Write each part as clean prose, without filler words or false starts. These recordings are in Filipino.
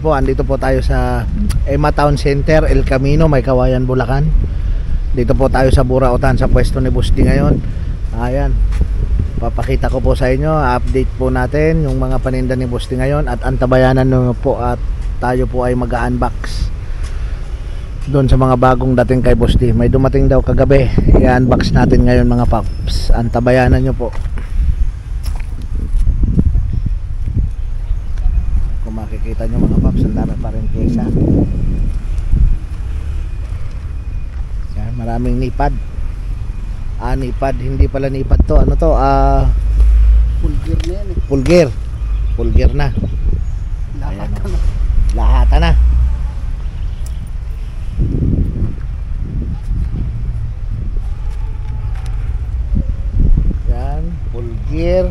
po, andito po tayo sa Emma Town Center, El Camino, May Kawayan, Bulacan. Dito po tayo sa Burautan sa pwesto ni Boss D ngayon. Ayan, papakita ko po sa inyo, update po natin yung mga paninda ni Boss D ngayon at antabayanan nyo po at tayo po ay mag-unbox doon sa mga bagong dating kay Boss D. May dumating daw kagabi, i-unbox natin ngayon mga paps. Antabayanan nyo po. Kung makikita nyo mga paps, ang dami pa rin pyesa. Yan, maraming nipad. Nipad, hindi pala nipad to. Ano to? Pulgir na yan eh. Pulgir na. Lahat Ayan, na. lahata na. Yan, pulgir.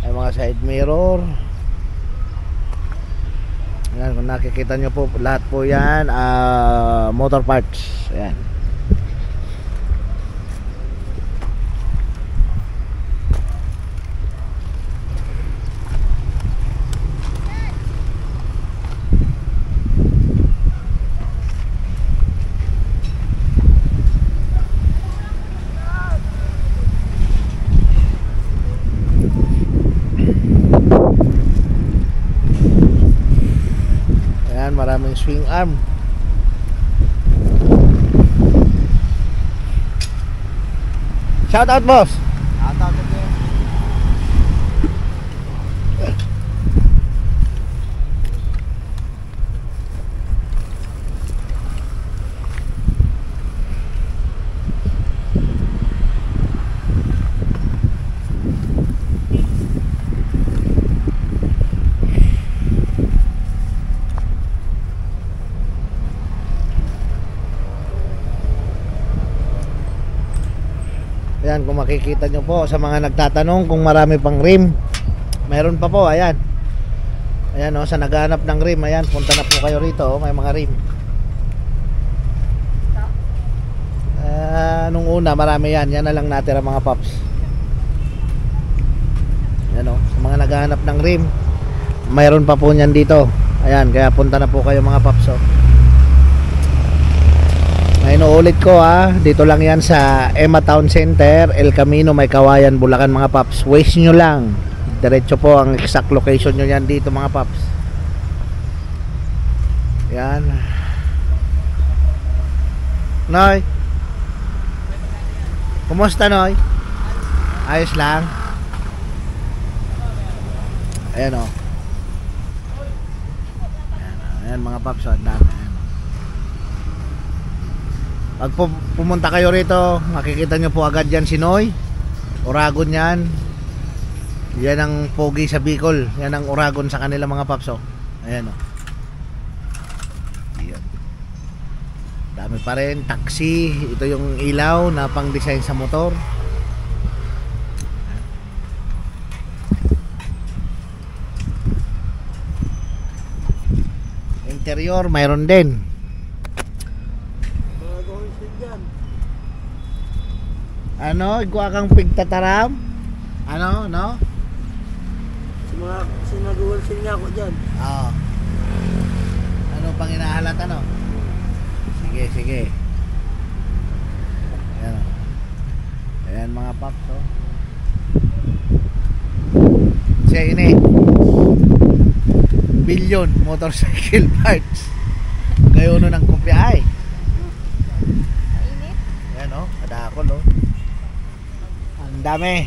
Ay mga side mirror. Ayan, kung nakikita nyo po, lahat po yan motor parts. Ayan. Maraming swing arm. Shout out boss. Shout out again. Ayan, kung makikita nyo po sa mga nagtatanong kung marami pang rim, meron pa po. Ayan, ayan o, sa naghahanap ng rim, ayan, punta na po kayo rito o, may mga rim. Nung una marami yan, yan na lang natira mga paps. Ayan o, sa mga naghahanap ng rim, mayroon pa po nyan dito. Ayan, kaya punta na po kayo mga paps o. Ay, inuulit ko dito lang yan sa Emma Town Center, El Camino, May Kawayan, Bulacan mga paps. Waste nyo lang, diretso po ang exact location nyo yan dito mga paps. Yan. Noy, kumusta Noy? Ayos lang. Ayan o. Ayan mga paps, ang dami. Pag pumunta kayo rito, makikita nyo po agad yan si Noy. Uragon yan. Yan ang pogi sa Bicol. Yan ang uragon sa kanila mga paps oh. Ayan oh. Ayan. Dami pa rin. Taxi. Ito yung ilaw na pang design sa motor. Interior, mayroon din. Ano, igwa kang pigtataram? Ano, no? Sinag-wholesale niya ako dyan. Oo. Ano pang inahalat, ano? Sige, sige. Ayan. Ayan mga paps, oh. Siya ini. Billion motorcycle parts. Gayon no ng kopya ay. Mainit? Ayan, oh. Kadakol, oh. Ang dami.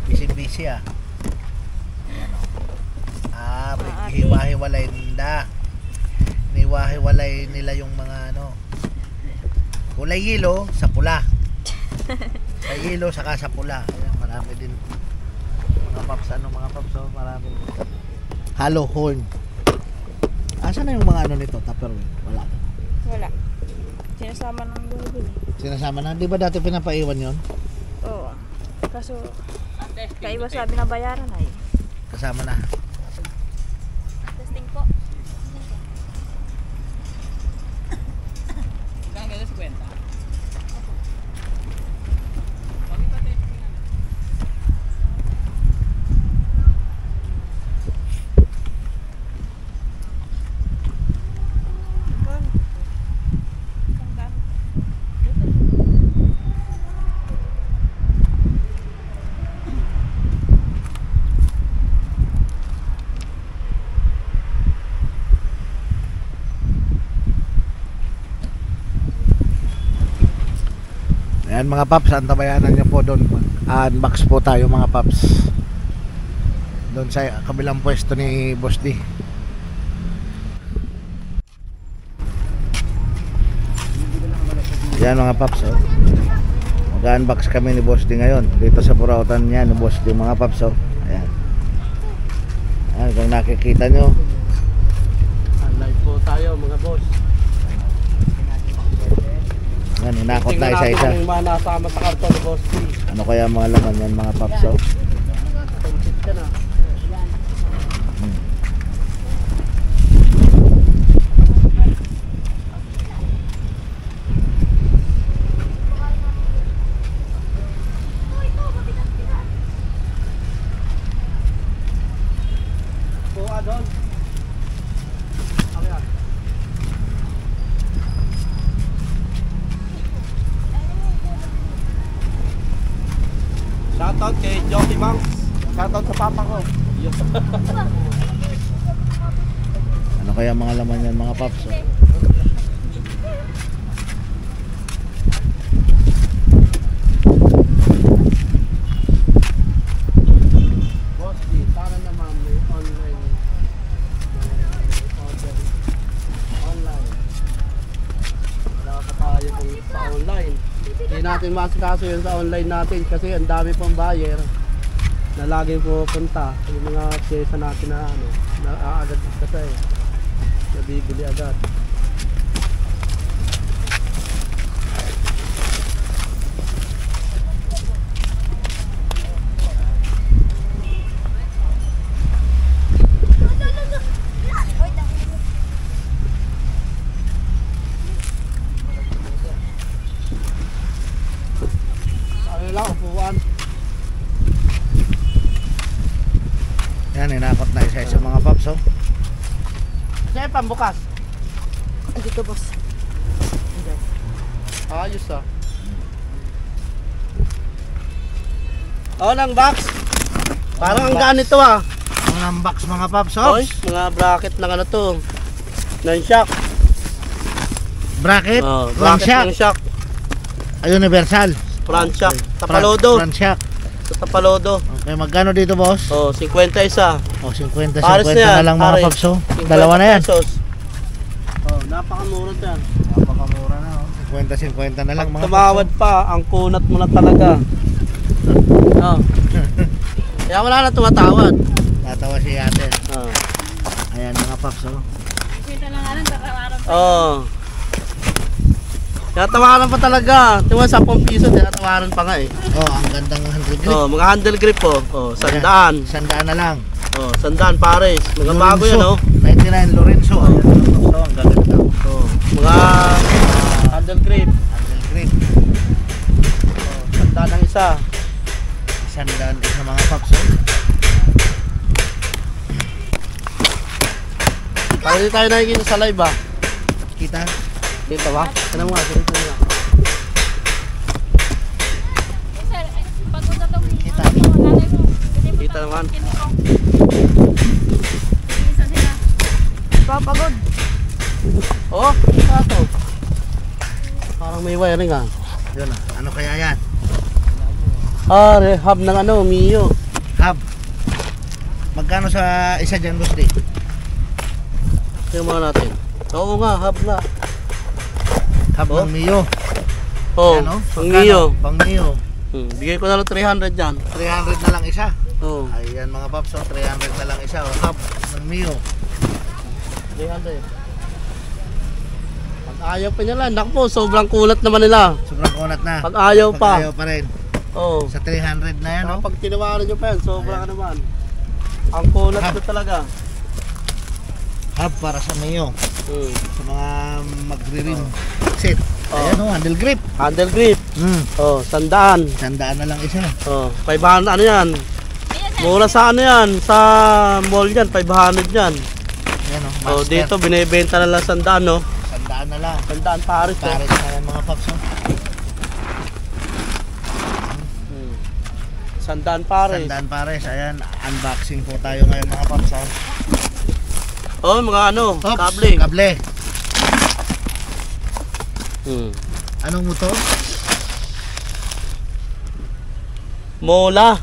Busy-busy Ayan o. Hiwa-hiwalay nila. Hiwa-hiwalay nila yung mga ano. Kulay yelo sa pula. Sa yelo saka sa pula. Ayan, marami din. Mga paps, mga paps oh, marami. Hollow horn. Asa na yung mga ano nito? Tupperware? Wala. Wala. Sinasama ng bumibili. Sinasama na? Di ba dati pinapaiwan yon? Oo. Kaso, kaiba sabi na bayaran ay. Kasama na. Testing po. Hanggang 50. Ayan mga paps, antabayanan nyo po doon. Unbox po tayo mga paps. Doon sa kabilang pwesto ni Boss D. Yan mga paps, oh. Mag-unbox kami ni Boss D ngayon dito sa Burautan niya ni Boss D mga paps, oh. Ayan. Ayan, kung nakikita nyo. Live po tayo mga boss. Yan, hinakot na Tingnan natin isa-isa. yung mga nasama sa karton ni Boss D. Ano kaya mga laman yan mga paps, oh. Pensit ka na. Doon. Okay. Shoutout kay Jockey Banks. Shoutout sa papa ko. Ano kaya mga laman yan mga paps, oh. Boss D, para naman may online order. Online. Wala pa tayo kung sa online. Hindi natin masikaso yun sa online natin kasi ang dami pang buyer na lagi pupunta. Yung mga pyesa natin na ano, na agad kasi nabibili agad. Ano lang, upuan. Yan, hinakot na isa-isa mga paps, oh. Kasi pambukas. Andito boss. Ayos ah. Oh, ng box. Parang ang ganito ah. Ang unbox mga paps, oh. Oy, mga bracket ng ano to. Ng shock. Bracket, Oh, front bracket shock, ng shock. universal. Front shock. Okay. Tapalodo. Front shock. Sa tapalodo. Okay, magkano dito boss? Oh, 50 isa. Oh, 50, 50 Pares na yan, na lang mga pares. paps, oh. 50 Dalawa na yan. pesos. Oh, napakamura 'yan. Napakamura na, oh. 50, 50 na lang Pag mga tumawad pa, ang kunat mo na talaga. Oh. Kaya wala na tumatawad. paps. Natawa si ate. Oh. Ayan mga paps, oh. Kita lang nga lang, araw. Oh. Tinatawaran pa talaga. Tiwa 10 piso, tinatawaran pa nga eh. Oh, ang gandang handle grip. Oh, mga handle grip po. Oh, 100. 100 na lang. Oh, 100 pares. Mga bago yan oh. 99 Lorenzo. Ayan mga paps, oh. Ang gaganda. Oh, mga handle grip. Handle grip. Oh, 100 ang isa. 100 isa mga paps, oh. Parang hindi tayo nakikita sa live ah. Kita. Dito ba? Ano mo nga, dito nga. Sir, pagod na daw. Kita. Kita naman. Isa sila. Papagod. Oh, ito to. Parang may wiring ah. Yun, ah. Ano kaya yan? Ah, rehab ng ano, Mio. Hub. Magkano sa isa dyan, boss D? Tingnan muna natin. Oo nga, hub nga. Hub Oh. ng Mio. Oh, Yan, oh. ang Magkano? Mio. Pang Mio. Bigay ko na lang 300 dyan. 300 na lang isa. Oh, Ayan mga paps, oh. 300 na lang isa. Oh. Hub ng Mio. 300. Pag ayaw pa niya lang, naku po, sobrang kulat naman nila. Sobrang kunat na. Pag ayaw pa. Ayaw pa rin. Oh. Sa 300 na yan, oh. Pag tinawaran nyo pa yan, sobrang naman. Ang kulat Hub. ko talaga. Hub para sa Mio. Sa mga magre-rim set. Oh. Ayan, oh. Handle grip. Handle grip. Oh, 100. 100 na lang isa. Oh, 500 ano yan? Mura sa ano yan? Sa mall yan, 500 yan. Ayan, oh. Oh, Master. dito binebenta na lang 100 no? 100 na lang. 100 pares eh. Pares na yan mga paps, oh. 100 pares. 100 pares. Ayan, unboxing po tayo ngayon mga paps, oh. Oh, mga ano, Oops, kable. Kable. Hmm. Anong motor? Mola.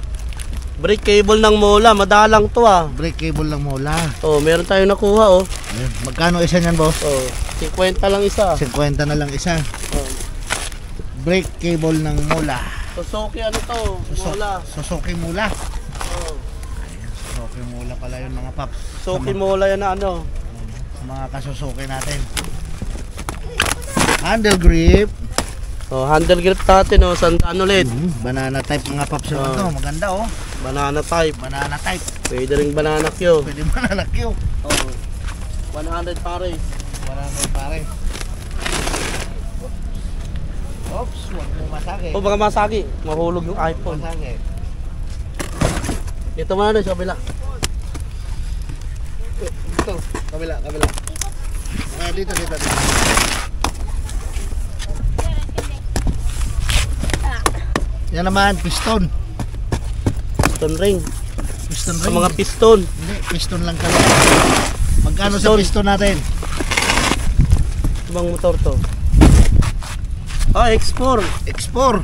Brake cable ng Mola. Madalang to ah. Brake cable ng Mola. Oh, meron tayong nakuha oh. Ayan. Magkano isa niyan, boss? Oh, 50 lang isa. 50 na lang isa. Oh. Brake cable ng Mola. Suzuki ano to? Mola. Suzuki Mola. Oh. Suzuki Mola pala yun mga paps. Suzuki Mola yan na ano. Sa mga kasusuki natin. Handle grip. Oh, handle grip natin oh, sandaan ulit. Banana type mga paps yun. Oh. Ito, maganda oh. Banana type. Banana type. Pwede ring banana Q. Pwede banana Q. Oh. 100 pares. Banana pare. Oops, huwag mo masagi. Oh, baka masagi. Mahulog yung iPhone. Masagi. Ito mo na sa kabila. Ito, kabila. Dito. Yan naman, piston. Piston ring. Piston Sa ring. mga piston. Hindi, piston lang talaga. Magkano sa Piston. piston natin? Ibang motor to. Ah, X4. X4.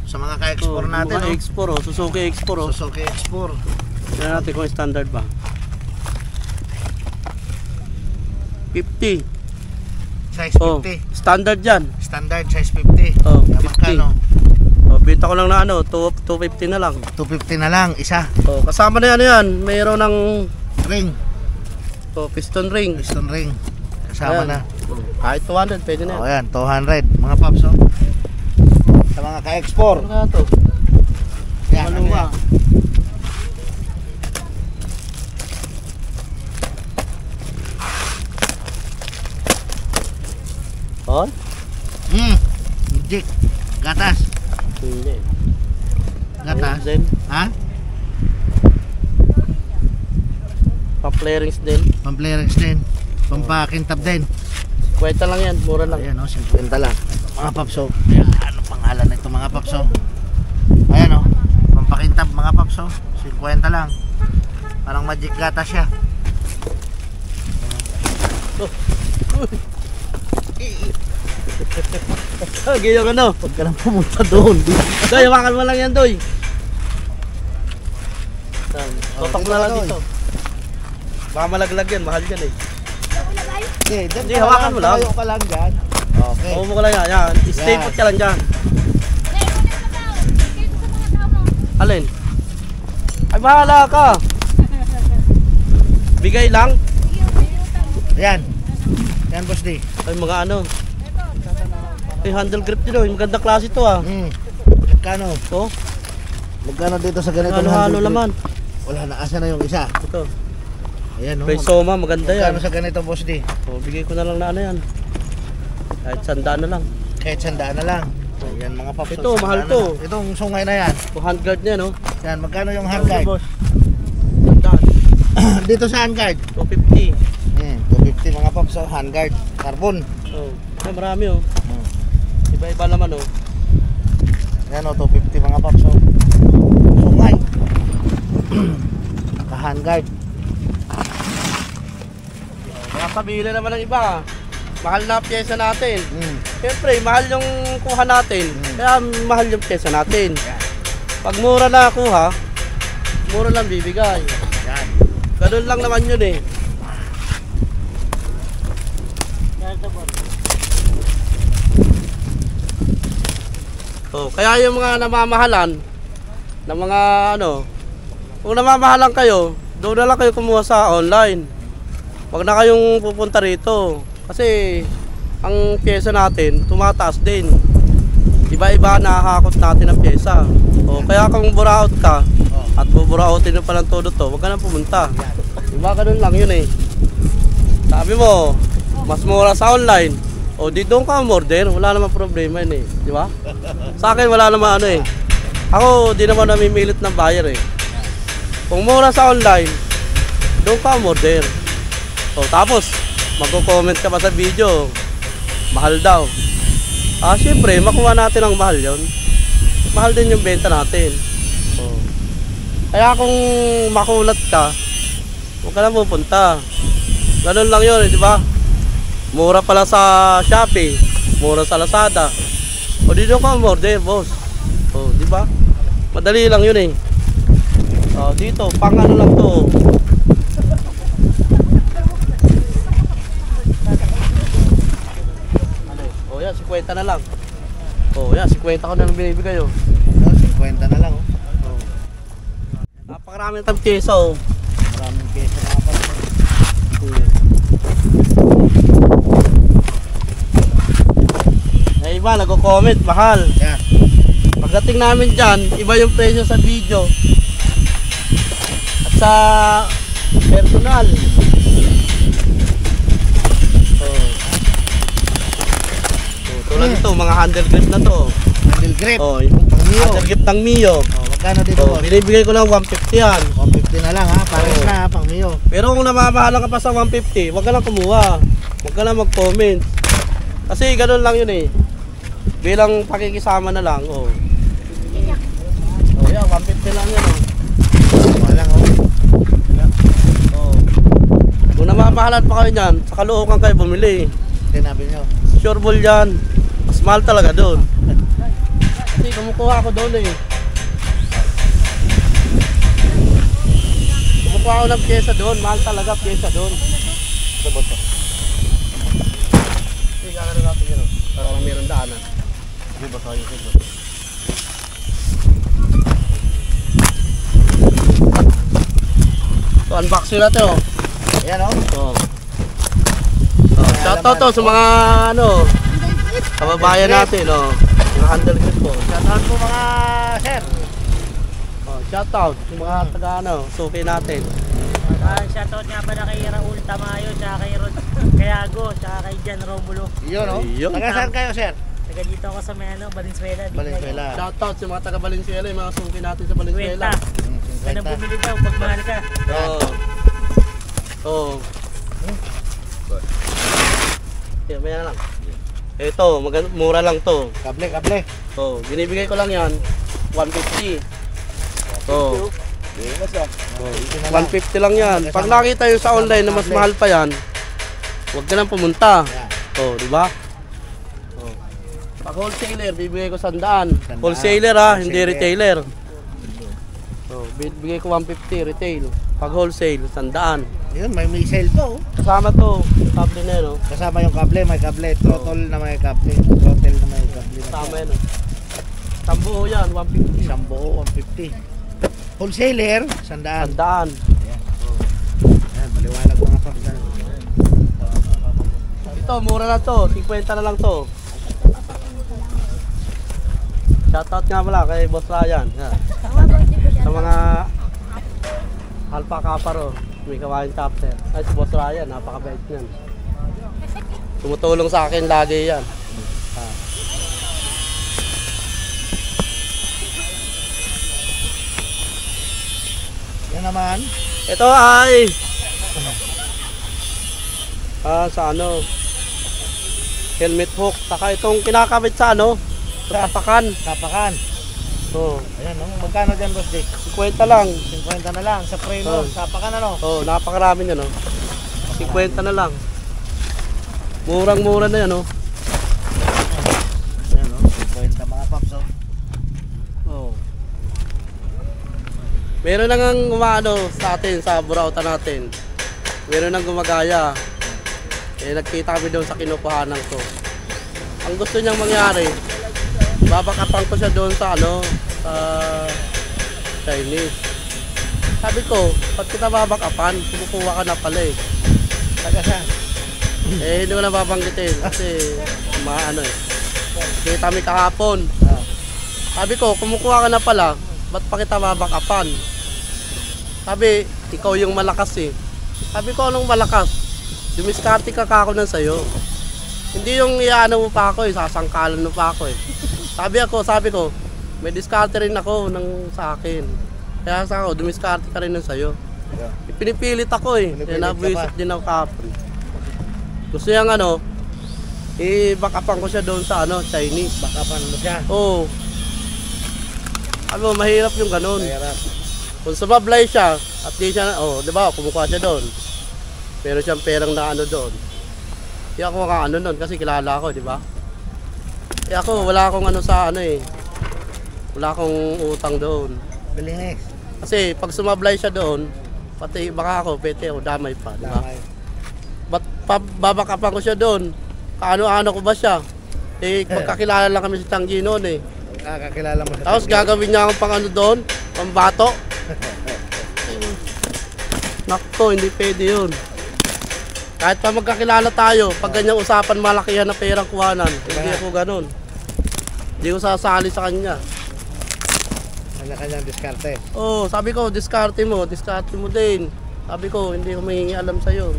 Sa mga ka-X4 natin, mga oh. X4 oh. Suzuki X4 oh. Suzuki X4. Tignan natin kung standard ba. 50. Size Oh, 50. standard yan. Standard size 50. Oh, Yan 50. magkano? Oh, benta ko lang na ano, 250 na lang. 250 na lang, isa. Oh, kasama na yan, yan. Mayroon ng Ring. piston ring. Piston ring. Kasama Ayan. na. Kahit 200, pwede na yan. O yan, 200. Mga paps, oh. Sa mga ka-X4. Ano kaya to? Yan, ano Maluwa. yan? Oh? Jig. Gatas. Hindi. Gatas. Then, Ha? pa-flarings din. Pamplerings din. Pampakintab din. Kwenta lang yan, mura lang. Ayan, oh, 50 lang. Mga paps, oh. Ayan, ano pangalan nito mga paps, oh. Ayan, oh. Pampakintab mga paps, oh. 50 lang. Parang magic gatas siya. Ganyan ano? Huwag ka nang pumunta doon. Doy, hawakan mo lang yan, Doy. Totok na lang dito. Baka malaglag yan, mahal yan eh. Hindi, hawakan mo lang. Tayo ka lang dyan. Okay. Oo mo ka lang yan, yan. Stay Yan. put ka lang dyan. Alin? Ay, bahala ka. Bigay lang. Ayan. Ayan, boss D. Ay, mga ano. Ay, handle grip din oh. Magandang klase to ah. Magkano? Oh, Magkano dito sa ganito? halo-halo naman. Wala na, asa na yung isa. Ito. Ayan, oh. Kay Soma, maganda yan. Magkano sa ganito, boss D? Oh, bigay ko na lang na ano yan. Kahit 100 na lang. Kahit 100 na lang. Ayan, mga paps. Ito, 100 mahal na to. lang. Itong sungay na yan. Yung handguard niya no. Yan, magkano yung handguard? Boss. 100. Dito sa handguard. 250. 250 mga paps, oh. Handguard. Carbon. Oh, ay, marami oh. Iba-iba naman oh. Yan, oh, 250 mga paps, oh. Sungay. Ka-handguard. Kaya kabila naman ng iba. Mahal na pyesa natin. Hmm. Siyempre, mahal yung kuha natin. Mm. Kaya mahal yung pyesa natin. Pag mura na kuha, mura lang bibigay. Yan. Ganun lang naman yun eh. Oh, kaya yung mga namamahalan ng mga ano, kung namamahalan kayo, doon na lang kayo kumuha sa online. Huwag na kayong pupunta rito. Kasi ang pyesa natin tumataas din. Iba-iba nakahakot natin ang pyesa. O kaya kung buraot ka at buburautin mo pa ng todo to, huwag ka na pumunta. Diba ganun lang yun eh. Sabi mo, mas mura sa online. O di doon ka umorder, wala namang problema yun eh. Di ba? Sa akin wala namang ano eh. Ako di naman namimilit ng buyer eh. Kung mura sa online, doon ka umorder. O tapos, magko-comment ka pa sa video, mahal daw. Ah, syempre, makuha natin ang mahal yon. Mahal din yung benta natin. O. Kaya kung makulat ka, huwag ka na pupunta. Ganun lang yun, di ba? Mura pala sa Shopee, mura sa Lazada. O dito ka umorder, boss. O, di ba? Madali lang yun eh. Dito, pang ano lang to. Yan, 50 na lang. Yan, 50 ko na lang binibigay oh. 50 na lang oh. Napakaraming tayong pyesa oh. Maraming pyesa mga paps. Ay iba, nagko-comment, mahal. Yeah. Pagdating namin dyan, iba yung presyo sa video at sa personal. Tulad ito, mga handle grip na to. Handle grip. Yung Mio. handle grip ng Mio. Magkano dito boss? Binibigay ko lang 150 yan. 150 na lang ha, pares na ha, pang Mio. Pero kung namamahalan ka pa sa 150, wag ka lang kumuha. Wag ka lang mag-comment. Kasi ganun lang yun eh. Bilang pakikisama na lang, yan, 150 lang yan Wala lang oh. Kung namamahalan pa kayo dyan, sa Caloocan kayo bumili. Sinabi nyo. Sure ball yan. Mas mahal talaga doon. Kasi kumukuha ako doon eh. Kumukuha ako ng pyesa doon. Mahal talaga pyesa doon. Ito ba ito? Hindi, gagawin natin yun. Para mayroon daanan. Hindi ba tayo ito? So, unboxing natin oh. Ayan oh. Shoutout to sa mga kababayan natin yung handle grip po. Shoutout po mga sir. Shoutout sa mga taga suki natin. Shoutout nga pala kay Raul Tamayo, tsaka kay Rod Cayago, tsaka kay Jan Romulo. Iyon oh. Ayun. Taga saan kayo sir? Taga dito ako sa may Valenzuela. Valenzuela. Shoutout sa mga taga Valenzuela, yung mga suki natin sa Valenzuela. Kaya nang bumili daw pag mahal ka. Maya lang. Ito, mura lang to. Kable. Binibigay ko lang yan 150. 150 lang yan. Pag nakita yung sa online na mas mahal pa yan, huwag ka nang pumunta. Di ba? Pag wholesaler, bibigay ko 100. Wholesaler ha, hindi retailer. Bibigay ko 150 retail. Pag wholesale, 100. Yun, may missile to oh. Kasama to, kable na yun. Kasama yung kable, may kable. Throttle na may kable. Throttle na may kable. Kasama yun. Tambuo yan, 150. Isang buo, 150. Wholesaler, 100. 100. Ayan, maliwanag mga paps. Ito, mura na to. 50 na lang to. Shoutout nga pala kay Boss Ryan. Yan. Sa mga Alpha Kaparo, may kawain chapter. Ay, si Boss Ryan, napakabait niyan. Tumutulong sa akin lagi yan. Yan naman. Ito ay sa helmet hook. Saka itong kinakabit sa sa tapakan. Tapakan. Ayan, magkano dyan boss Dick? 50 lang. 50 na lang sa preno. Tapakan Napakarami niya 50 na lang. Murang-mura na yan Ayan 50 mga paps Meron nang sa atin sa burautan natin. Meron nang gumagaya. Nagkita kami doon sa kinukuhanan ko. Ang gusto niyang mangyari, babakapan ko siya doon sa sa Chinese. Sabi ko, pag kita babakapan, kumukuha ka na pala Taga saan? hindi ko na babanggitin kasi kita kami kahapon. Sabi ko, kumukuha ka na pala, ba't pa kita babakapan? Sabi, ikaw yung malakas Sabi ko, anong malakas? Dumiskarte ka ako ng sayo. Hindi yung iano mo pa ako sasangkalan mo pa ako Sabi ko, may diskarte rin ako sa akin. Kaya sa ako, dumiskarte ka rin ng sayo. Pinipilit ako nabuisit din ako kahapon. Gusto niyang bakapan ko siya doon sa Chinese. Bakapan mo siya. Mahirap yung ganun. Mahirap. Kung sumablay siya, at di siya, di ba, kumukuha siya doon. Pero siyang perang na doon. Di ako doon kasi kilala ako, di ba? Ako, wala akong sa Wala akong utang doon. Bilinis. Kasi pag sumablay siya doon, pati baka ako, pwede o damay pa, di ba? Damay. Ba't babakapan ko siya doon? Kaano-ano ko ba siya? Eh, magkakilala lang kami sa Tianggi noon eh. Kakakilala mo sa Tapos Tianggi. gagawin niya akong pang ano doon, pambato. Nakto, hindi pwede yun. Kahit pa magkakilala tayo, pag ganyang usapan malakihan na perang kuhanan, hindi ako ganun. Hindi ko sasali sa kanya. Kanya-kanyang diskarte. Oh, sabi ko, diskarte mo din. Sabi ko, hindi ko mangingi alam sa'yo.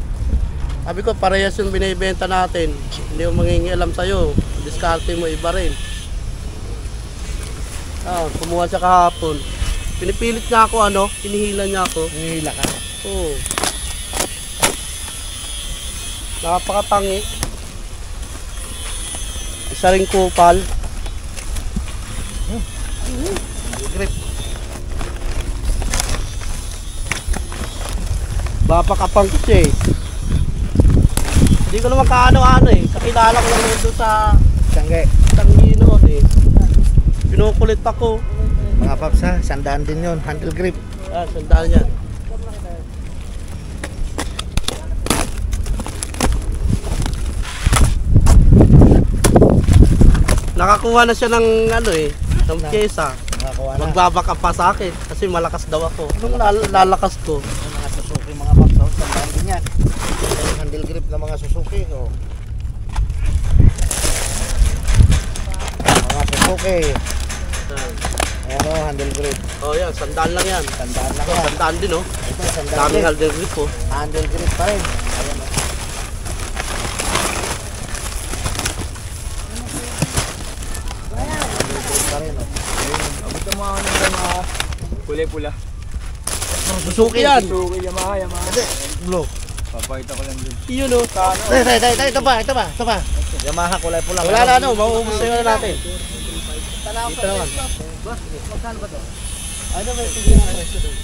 Sabi ko, parehas yung binibenta natin. Hindi ko mangingi alam sa'yo. Diskarte mo, iba rin. Kumuha siya kahapon. Pinipilit niya ako, hinihila niya ako. Hinihila ka. Oo. Napakatangi. Isa ring kupal. Grip. Babakapang ko siya eh. Hindi ko naman kaano-ano eh. Kakilala ko lang doon sa Tianggi. Tianggi noon eh. Pinukulit ako. Mga paps ha, 100 din yun. Handle grip. Sandaan yan. Nakakuha na siya ng ng pyesa. Nakakuha na. Magbabaka pa sa akin kasi malakas daw ako. Nung lalakas ko, Yung mga Suzuki mga paps, 100 din yan. Yung handle grip ng mga Suzuki. Oh. Mga Suzuki. Ayan o, handle grip. oh yan, sandaan lang yan. Sandaan lang Ito, yan. sandaan din oh. Ito, sandaan Daming din. halder grip oh. Handle grip pa rin. Ayan o. Handle grip pa rin o. Ito mga ano yung mga kulay-pula. Suzuki yan. Suzuki, Yamaha. Hindi, blue. Papakita ko lang dun. Yun oh. Ito pa. Yamaha kulay pula. Wala na mauubos na yun natin. Dito naman. Ano ba yung tigil na presyo doon?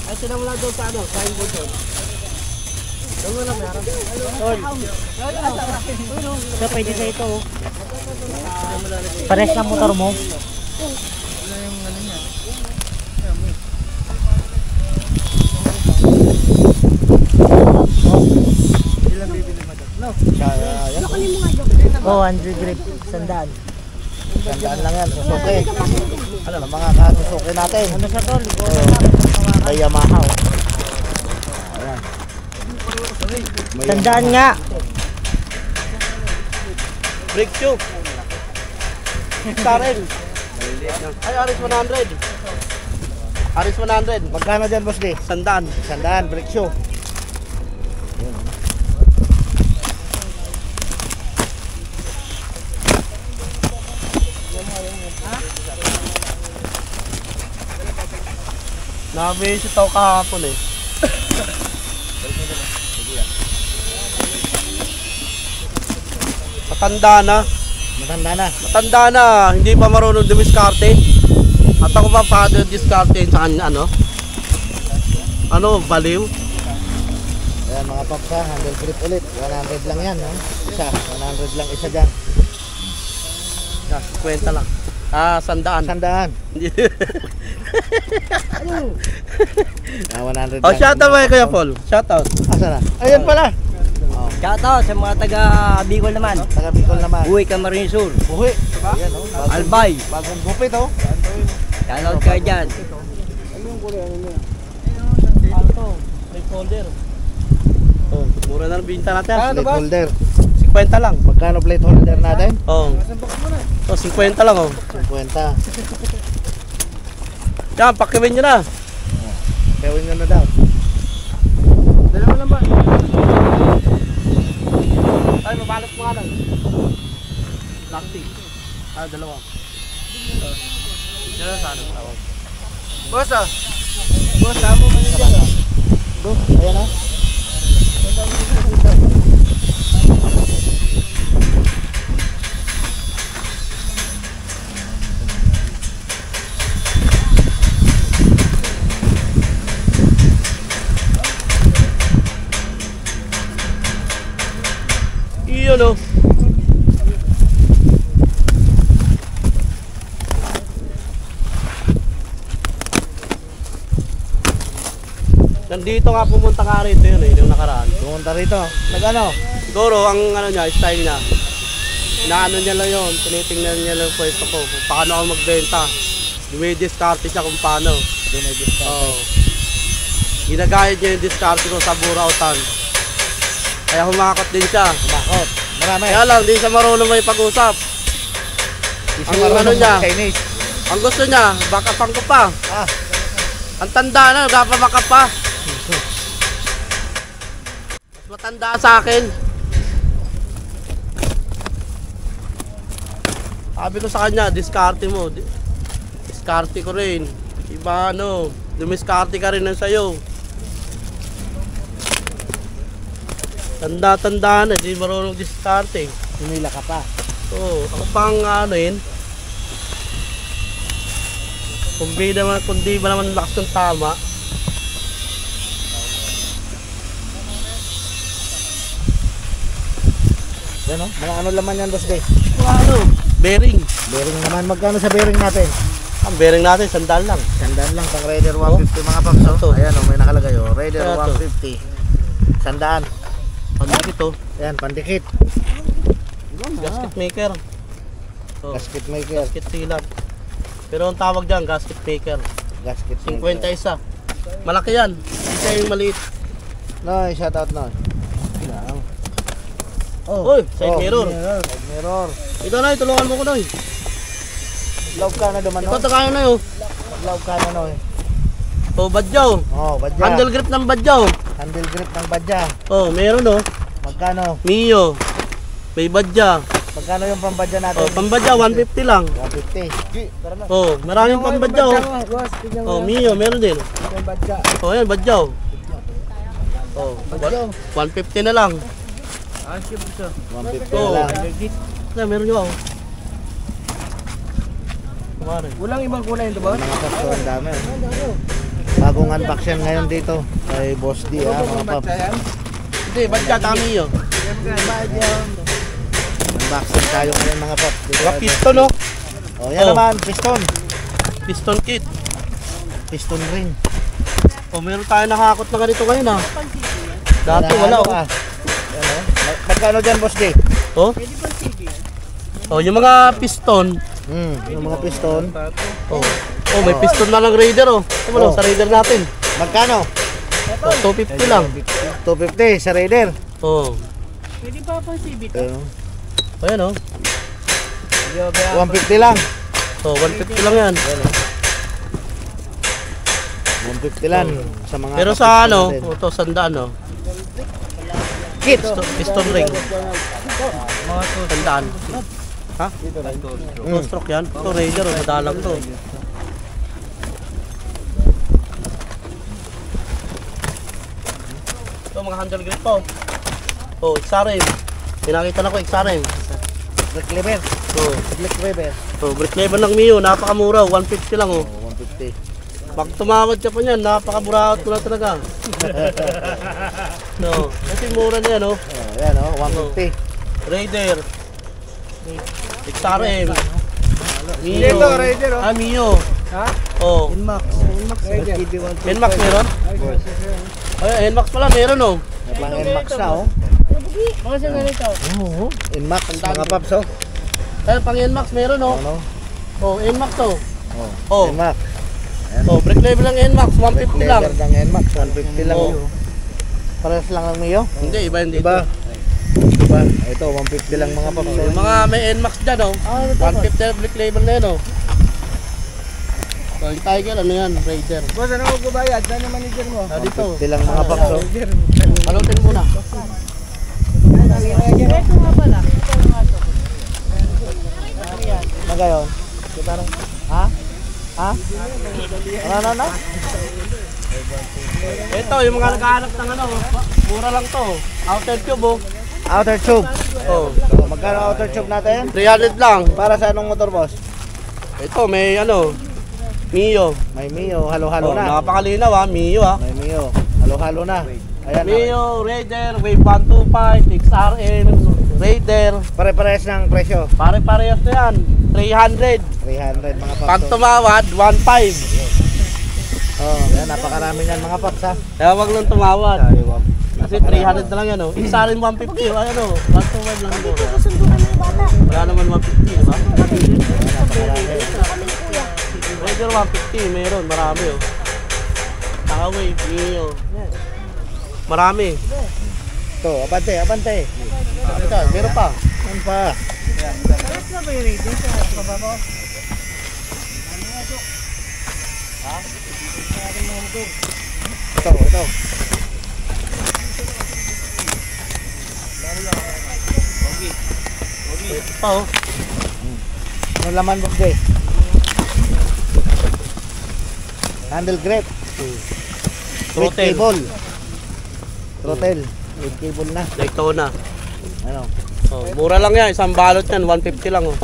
Ay, sinamula doon sa signboard doon. Doon mo na meron. So, pwede sa ito. Pares ng motor mo. Yan. 200 grip, sandaan. Sandaan lang yan, Suzuki. Ano, mga ka-Suzuki natin. Ano siya tol? May Yamaha o. Ayan. May Sandaan Yamaha. nga. Brake shoe. Karen. Ay, Aris 100. Aris 100. Magkano dyan, boss D? Sandaan. Sandaan, brake shoe. Na-visit ako kahapon eh. Matanda na. Matanda na. Matanda na. Hindi pa marunong dumiskarte. At ako pa diskarte sa kanya baliw. Ayan mga paps ha, handle grip ulit. 100 lang yan. No? Isa, 100 lang isa dyan. 50 lang. Sandaan. Sandaan. 100 Oh, shoutout ba Kuya Paul? Shoutout. Asa na? Ayan pala. Oh, Shoutout sa mga taga Bicol naman. taga Bicol naman. Uy, Camarines Sur. Buhi. Ayan o. Albay. Bagong gupit o. Shoutout kayo dyan. Plate holder. Oh, mura na ang binta natin. Plate holder. 50 lang. Magkano plate holder natin? Oh. So 50 lang oh. 50. Yan, pakiwin nyo na. Kawin nyo na daw. Dalawa lang ba? Ay, mabalot mo nga lang. Plastic. Dalawa. Dalawa sa ano? Boss ah. Boss, amo man yun dyan. Go, ayan o. Iyon oh. dito nga pumunta ka rito yun eh, yung nakaraan. Pumunta rito. Nag-ano? Siguro ang ano niya, style niya. Inaano niya lang yun, tinitingnan niya lang yung pwesto ko kung paano ako magbenta. Dumidiscarte siya kung paano. Oo. Ginagayad niya yung discarte ko sa Burautan. Kaya humakot din siya. Bakot. Marami. Kaya lang, di siya marunong may pag-usap. Isa ang marunong ano niya? Chinese. Ang gusto niya, bakapang ko pa. Ah. Ang tanda na, nagpapamaka pa. Mas matanda sa akin. Sabi ko sa kanya, diskarte mo. Diskarte ko rin. Iba ano, dumiskarte ka rin ng sayo. Tanda-tanda na, di marunong diskarte. Humila ka pa. Oo, ako pang ano yun. Kung di ba naman lakas ng tama. Yan o. Mga ano laman yan, boss day? Ano? Bearing. Bearing naman. Magkano sa bearing natin? Ang bearing natin, sandal lang. Sandaan lang pang Raider 150 mga paps. Ito. Oh. Ayan o, may nakalagay o. Raider Ito. 150. Sandaan. Pag ito, Ayan, pandikit. gasket maker. Oh, Gasket maker. gasket sealer. Pero ang tawag dyan, gasket maker. Gasket maker. 51. Malaki yan. Isa yung maliit. Noy, shout out Noy. Uy, side mirror. Side mirror. Ito na, tulungan mo ko na. Love ka na duman Ito, no? tayo na yun. Love ka na Noy. Oh, badyaw. Oh, badya. Handle grip ng badyaw. Handle grip ng badya. Oh, meron oh. Magkano? Mio. May badya. Magkano yung pambadya natin? Oh, pambadya, 150 lang. 150. Oh, maraming pambadyaw. Oh, Mio, meron din. Oh, yan, badyaw. Oh, 150 na lang. 150 Oh, na lang. na, meron nyo ako. Kumari. Walang ibang kulay ito ba? Mga paps, ang dami. Oh. Bagong unboxing ngayon dito kay Boss D mga paps. Hindi, badya, tami yun. Unboxing tayo ngayon mga paps. Dito Mga kay piston, Boss oh. D. Oh, yan Oh. naman, piston. Piston kit. Piston ring. Oh, meron tayo nakakot na ganito ngayon, ha. Dati, wala, oh. Yan oh. Magkano dyan, Boss D? Oh? Oh, yung mga piston. Yung mga piston. Oh. Oh, may piston na lang Raider, oh. Ito mo, Oh. sa Raider natin. Magkano? Oh, 250 lang. 250 sa Raider. Oh. Ayun, Oh, yan, oh. 150 lang. Oh, 150 lang yan. 150 lang sa mga Pero kapiston sa ano, natin. ito, sandaan, oh. Kit. Piston ring. Sandaan. Ha? Mm. Two stroke yan. Ito, Raider, oh. Madalang to. Ito, mga handle grip po. Oh, XRM. Pinakita na ko, XRM. Brake lever. Oh, Brake lever. oh, brake lever ng Mio, napakamura. 150 lang, oh. Oh, 150. Pag tumawad ka pa niyan, napakaburaot ko na talaga. No, kasi mura na yan, oh. Oh, yan oh, 150. Raider. XRM. Mio. Ito, Raider, oh. Ah, Mio. Ha? Oh. Inmax. Raider. Nmax meron? Ay, Nmax pala meron, oh. May pang Inmax na oh. Mga sa ganito. Oo. Inmax mga paps oh. Ay, pang Nmax meron, oh. Ano? Oh, Nmax to. Oh. Oh. Inmax. Oh, brake level ng Nmax, 150 lang. Lever ng Inmax 150 lang Oh. oh. Parehas lang ng Mio. Hindi, iba hindi. Diba? Diba? Ito 150 lang mga paps. Yung mga may Nmax dyan, oh. 150 brake level na yan, oh. So, yung Tiger, ano yan? Raider. Boss, ano ko bayad? Saan yung manager mo? Ah, dito. 150 lang mga paps oh. Palutin muna. Ito nga pala. Ito nga to. Magayon. Kita rin. Ha? Ha? Ano? Ito, yung mga naghahanap ng ano, mura lang to. Outer tube, oh. Outer tube. Oh, So, magkano outer tube natin? 300 lang. Para sa anong motor boss? Ito, may ano, Mio. May Mio, halo-halo Oh, na. napakalinaw, ha, Mio, ha. May Mio, halo-halo na. Ayan. Mio, Raider, Wave 125, XRM, Raider. Pare-parehas ng presyo. Pare-parehas na yan. 300. 300 mga paps. Pag tumawad, 1.5. Oh, yan, napakarami yan mga paps ha. Kaya wag lang tumawad. Kasi 300 na lang yan oh. Isa rin 150 ano, 125 lang siguro. Wala naman 150, di ba? Regular 150, meron, marami oh. Takaway, Mio. Marami. Ito, abante, abante. Ito, meron pa. Yan pa. Ito. Ito pa oh. Ano laman box day? Handle grip. With Throttle. cable. Throttle. With cable na. Daytona. Ano? Oh, mura lang yan, isang balot yan, 150 lang oh.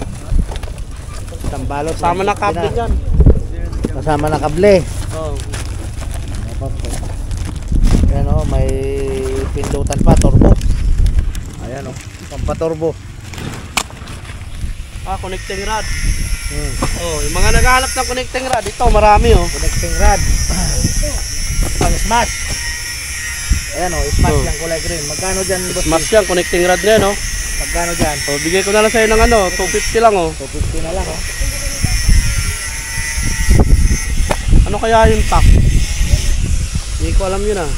Isang balot. Sama na kable yan. Kasama na kable. Oh. Ayan o, may pindutan pa, turbo. Ayan o, pampaturbo. Connecting rod. Oh, yung mga naghahanap ng connecting rod, ito marami oh. Connecting rod. Pang smash. Ayan o, smash Oh. yung kulay green. Magkano dyan, boss? Smash yan, connecting rod na yan oh. Magkano dyan? Oh, bigay ko na lang sa'yo ng ano, 250 lang oh. 250 na lang o. Ano kaya yung tack? Hindi ko alam yun ah.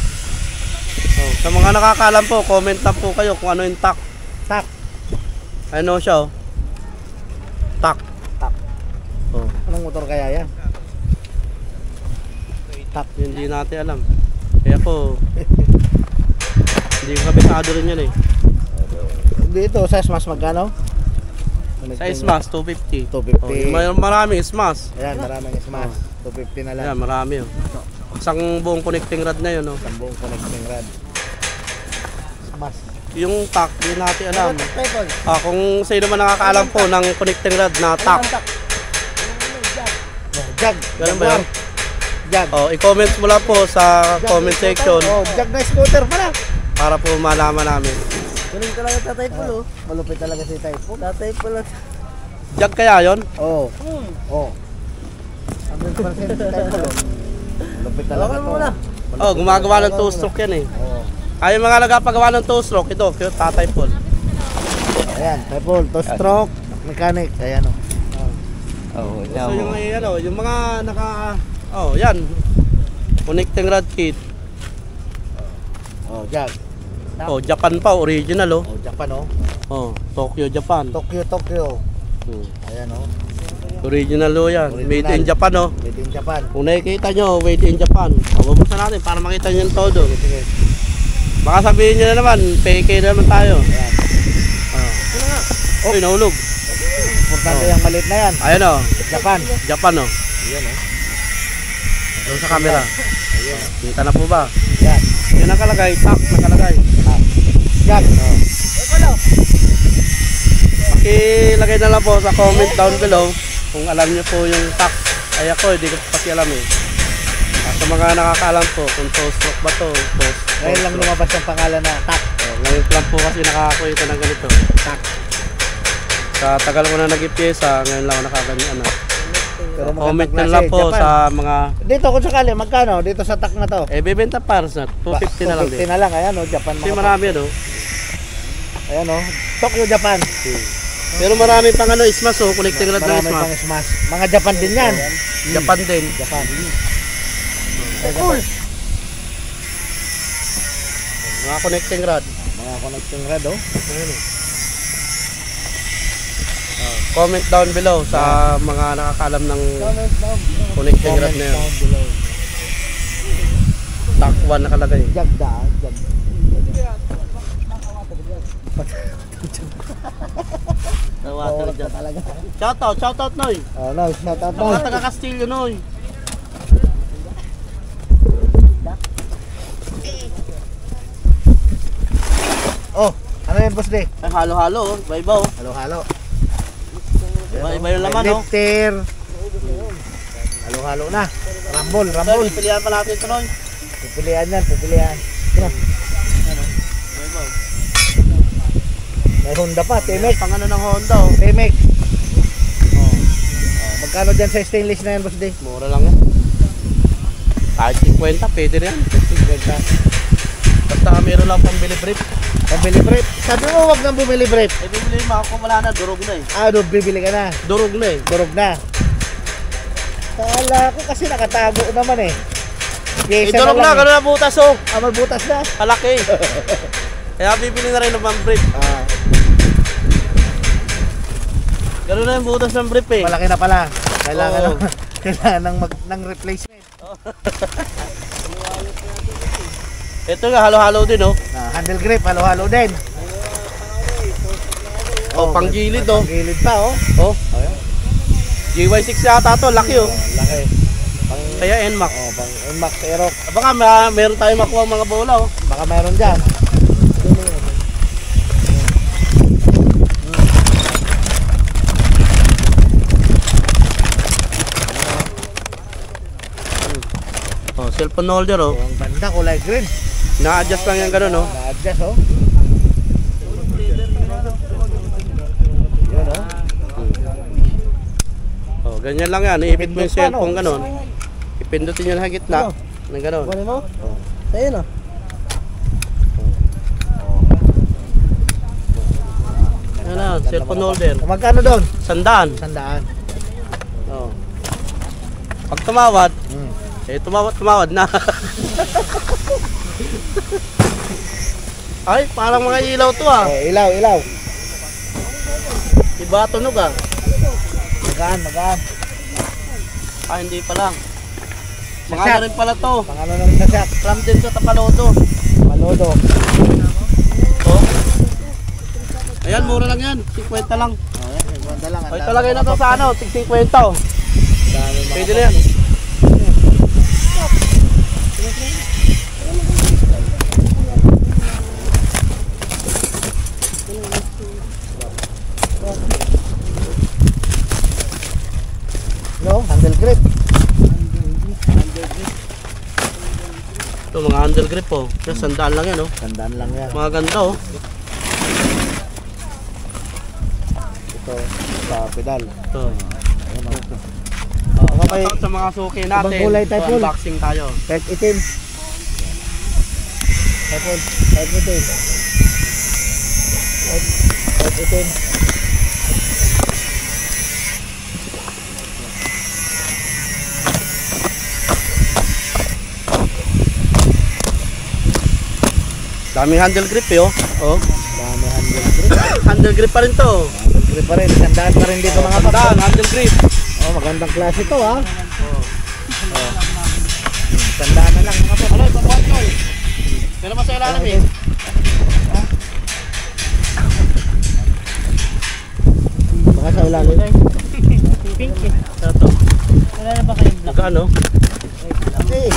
Oh, sa mga nakakaalam po, comment lang po kayo kung ano yung tack. Tak. Ano siya oh? Tack. Tak. Oh, Anong motor kaya yan? tack, hindi natin alam. Kaya po, hindi ko kabisado rin yan eh. Dito, sa smash magkano? Sa Smash, 250. 250. Oh, yung maraming Smash. Ayan, maraming smash. 250 na lang. Ayan, marami oh. Isang buong connecting rod na yun oh. Sambong connecting rod. Smash. Yung tack, hindi natin alam. Kung sino man nakakaalam po ng connecting rod na tack. Jag. Ganun ba yun? Jag. Oh, i-comment mo lang po sa comment section Oh, jag na scooter pala. para po malaman namin. Galing talaga Tatay Paul, oh. Malupit talaga si Tatay Paul. Tatay Paul. Jag kaya yon? Oo. Oo. 100% si Tatay Paul, oh. Malupit talaga to. Oh, gumagawa ng two-stroke yan eh. Oo. Ay, yung mga nagpagawa ng two-stroke, ito, cute Tatay Paul. Ayan, Tatay Paul, two stroke, mechanic. Ayan, oh. Oo, So yung, ano, yung mga oh, yan. Connecting rod kit. Oh, jag. Oh, Japan pa, original oh. Oh, Japan, oh. Oh, Tokyo, Japan. Tokyo. Hmm. Ayan, oh. Original oh yan. Made in Original. Japan oh. Made in Japan. Kung nakikita nyo, made in Japan. Bubuksan natin para makita nyo yung todo. Sige. Baka sabihin nyo na naman, PK na naman tayo. Ayan. Oh, nahulog. Importante yung maliit na yan. Ayan oh, Japan. Japan oh. Ayan, oh. Doon sa camera. Ayan. Kita na po ba? Yan. Yan nakalagay, tack nakalagay. Jag. Oh. Pakilagay na lang po sa comment down below kung alam nyo po yung tack. Ay ako, hindi ko pati alam eh. Sa mga nakakaalam po kung two-stroke ba to, Ngayon lang lumabas yung pangalan na TAC. Ngayon lang po kasi nakakakuha ng ganito. TAC. Sa tagal ko na nag-ipyesa, ngayon lang ako nakaganyan na. Pero Comment magandang na lang klase, po Japan. sa mga Dito kung sakali, magkano? Dito sa TAC na to? bebenta para sa 250 na lang 250 din. na lang. Ayan, oh, Japan. Kasi mga marami ano. Ayan, oh. Tokyo, Japan. Pero marami pang ano, Smash oh, connecting rod ng Marami Smash. pang smash. Mga Japan din yan. Japan din. Japan. Cool. Mga connecting rod. Mga connecting rod, oh. Comment down below sa mga nakakaalam ng connecting rod na yun. down below. TAC 1 nakalagay. Jagda, jag. Tawater dyan. Talaga. Shoutout Noy. Oh, no, shout out Sa mga na. taga Castillo Noy. Oh, ano yan, boss D? Ay, halo-halo oh. Iba-iba oh. Halo-halo. Iba-iba yung laman oh. Lifter. Halo-halo na. Rambol. Ito, pipilihan pa natin ito Noy. Pipilian yan, pipilian. Yan. Iba-iba oh. May Honda pa, T-Max. Pang ano ng Honda oh. T-Max. Oh. Oh, magkano dyan sa stainless na yan, boss D? Mura lang yan. Kahit 50, pwede rin. 50. Basta meron lang pambili brief. Pabili brief. Sabi mo, wag nang bumili brief. Eh, bibili mo ako kung wala na, durog na eh. Ano, bibili ka na. Durog na eh. Durog na. Kala ko kasi nakatago naman eh. Eh, Pyesa durog na, lang gano'n na butas oh. Ah, may butas na. Kalaki. Kaya bibili na rin ng pang brief. Ah, Gano'n na yung butas ng brief eh. malaki na pala. Kailangan Oo. kailangan ng replacement. Ito nga, halo-halo din oh. Ah, handle grip, halo-halo din. Oh, pang gilid oh. Gilid pa oh. Oh, Ayun. GY6 yata to, laki oh. Laki. Kaya NMAX. Oh, pang Max Aerox. Baka meron tayong makuha mga bola oh. Baka mayroon dyan. Oh, cellphone holder oh. Ang banda, kulay green. Na-adjust lang yan gano'n oh. Na-adjust oh. Yun oh. Oh, ganyan lang yan. Iipit mo yung Pindot pa, cellphone no? gano'n. Ipindutin nyo na sa gitna. Na gano'n. Kunin mo? Ayun oh. Yan na, cellphone holder. Magkano doon? 100. 100. Oh. Pag tumawad, Hmm. eh tumawad na. Ay, parang mga ilaw to ah. Oh, ilaw. Iba tunog ah. Magaan. Ah, hindi pala. Mga Sasyak. na rin pala to. Pangano ng sasyak. From din sa Tapalodo. Palodo. Oh. Ayan, mura lang yan. 50 lang. Oh, yan. Ganda lang. O, ito lagay na to sa ano, tig 50 oh. Pwede na yan. No, handle grip. Ito, mga handle grip oh. Kasi 100 lang yan oh. Tandaan lang yan. Mga ganda oh. Ito, sa pedal. Ito. Ayun oh. Oh, may- sa mga suki natin. ibang kulay tayo, So, Paul. unboxing tayo. Kahit itim. Kahit itim. Kahit itim. Daming handle grip eh oh. Oh. Dami handle grip. Handle grip pa rin to. Handle grip pa rin. Tandaan pa rin dito mga Tandaan, paps. handle grip. Oh, magandang klase to ha. Oh. Tandaan na lang mga paps. Ano, pabuhat nyo eh. Pero mas ilalim eh. Baka sa ilalim. Pink eh. Ito. Wala na ba kayong black? Magkano? Okay.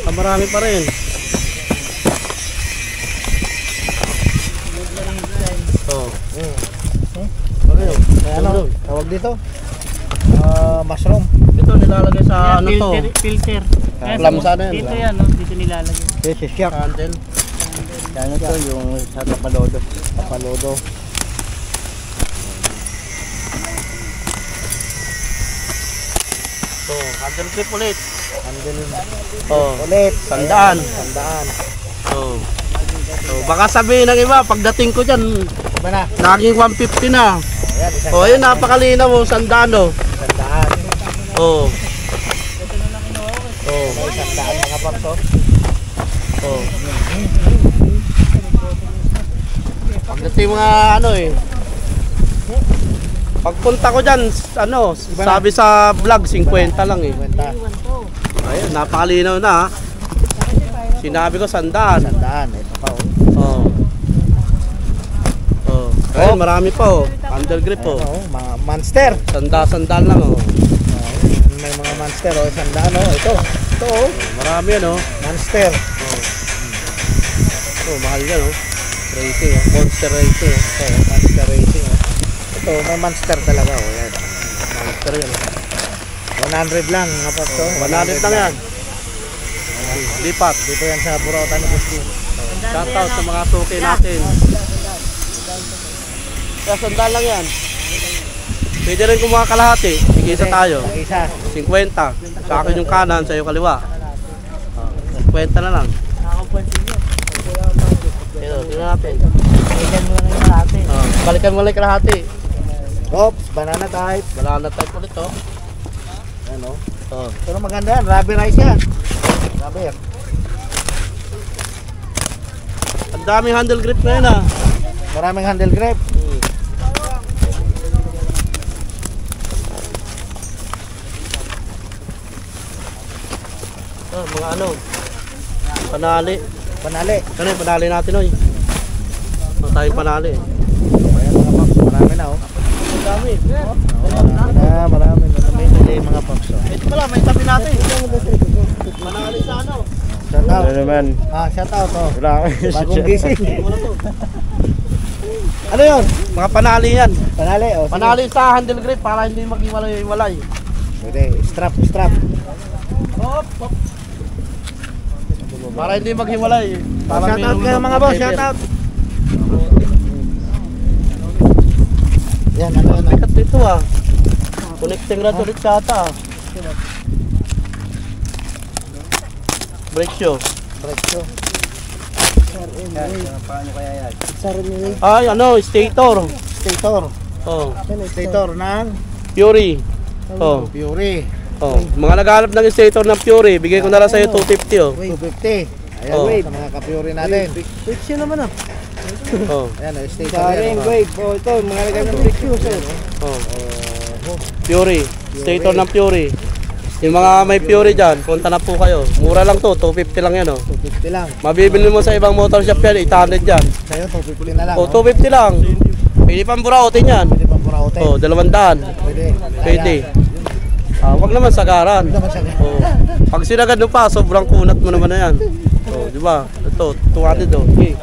Ah, marami pa rin. Oh. Ano yun? May ano? Tawag dito? Mushroom. Ito nilalagay sa ano to? Filter. Ayan, Lamsa na yan. Dito yan, no? Dito nilalagay. This is shark. Handle. Ano to? Yung sa Tapalodo. Tapalodo. So, handle grip ulit. Handle. Oh. Ulit. Tandaan. Tandaan. Oh. So, baka sabihin ng iba, pagdating ko dyan, Iba na. naging 150 na. Ayan, isang Oh, ayun, napakalinaw mo, sandaan oh. Tandaan. Oh. Oh, may tandaan mga paps oh. Oh. Pagdating mga ano eh. Pagpunta ko dyan, ano, Iba na. sabi sa vlog, 50 lang eh. Kwenta. Ayun, napakalinaw na ha. Sinabi ko sandaan. Tandaan. Ito pa oh. Oh. Oh. Ayun, marami pa oh. Handle grip Ayan, oh. oh. Mga monster. Sandal lang oh. May mga monster oh. Tandaan oh. Ito. Ito oh. Marami yan oh. Monster. Oh, mahal yan oh. Racing oh. Monster racing oh. Ito oh. Monster racing oh. Ito may monster talaga oh. Yan. Monster yan oh. 100 lang mga paps oh. 100 lang yan. Lipat. Dito yan sa Burautan Busdi. Shoutout sa mga suki natin. Kaya sandal lang yan. Pwede rin kumuha kalahati. Tigisa tayo. Isa. 50. Sa akin yung kanan, sa iyo kaliwa. 50 na lang. Nakapansin niyo. Ito, tingnan natin. Balikan mo lang yung natin. Balikan mo lang yung kalahati. Oops, banana type. Banana type ulit to. Ano? Oh. Pero maganda yan, rubberized yan. Rubber. Ang daming handle grip na yan ah. Maraming handle grip. Mga ano, panali. Panali. Ano yung panali natin oy? Ano tayong panali? Ayan mga paps, marami na oh. Ang dami. Marami na yung mga paps oh. Ito pala, may tabi natin. Manali sa ano? Shout out. Ano naman? Shout out oh. Wala kami. Bagong gising. Ano to? Ano yun? Mga panali yan. Panali oh. sige. Panali sa handle grip para hindi mag-iwalay. Pwede, strap. Hop, hop. Para hindi maghiwalay. Para Shout out kayo mga boss, shout out. Yan, ano. Bigat dito ah. Connecting rod ulit yata ah. Brake shoe. Brake shoe. Paano kaya yan? Ay ano, stator. Stator. Oh, Stator ng Fury. Oh, Fury. oh. Mga naghahanap ng stator ng Fury, bigay ko na lang sa'yo 250 oh. 250. Ayan, Oh. sa mga ka-Fury natin. Brake shoe naman ah. Oh, Ayan, stator yan. oh. wave. Oh, ito, mga lagay ng brake shoe sir. oh. Fury. Stator ng Fury. Yung mga may Fury dyan, punta na po kayo. Mura lang to, 250 lang yan oh. 250 lang. Mabibili mo sa ibang motor shop yan, 800 yan. Sa'yo, 250 na lang. Oh, oh. 250 lang. Pwede pang burautin yan. Pwede pang puraote. Oh, 200. Pwede. Pwede. Wag naman sagaran. Pwede naman siya. Oh. Pag sinagad mo pa, sobrang kunat mo naman na yan. Oh, di ba? Ito, 200 oh. Okay.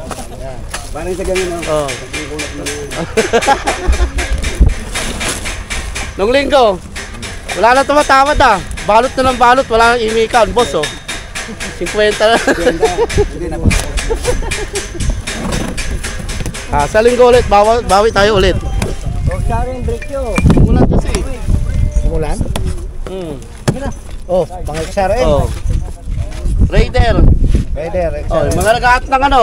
Paano yung sa ganun Oh. oh? Nung linggo, wala na tumatawad ah. Balot na ng balot, wala nang imikan, boss oh. 50 na. Hindi na po. Sa linggo ulit, bawi tayo ulit. Huwag sa akin brake shoe. Umulan kasi. Umulan? Oh, pang-XRM. Oh. Raider. Raider, Oh, XRM. yung mga nag-aat ng ano,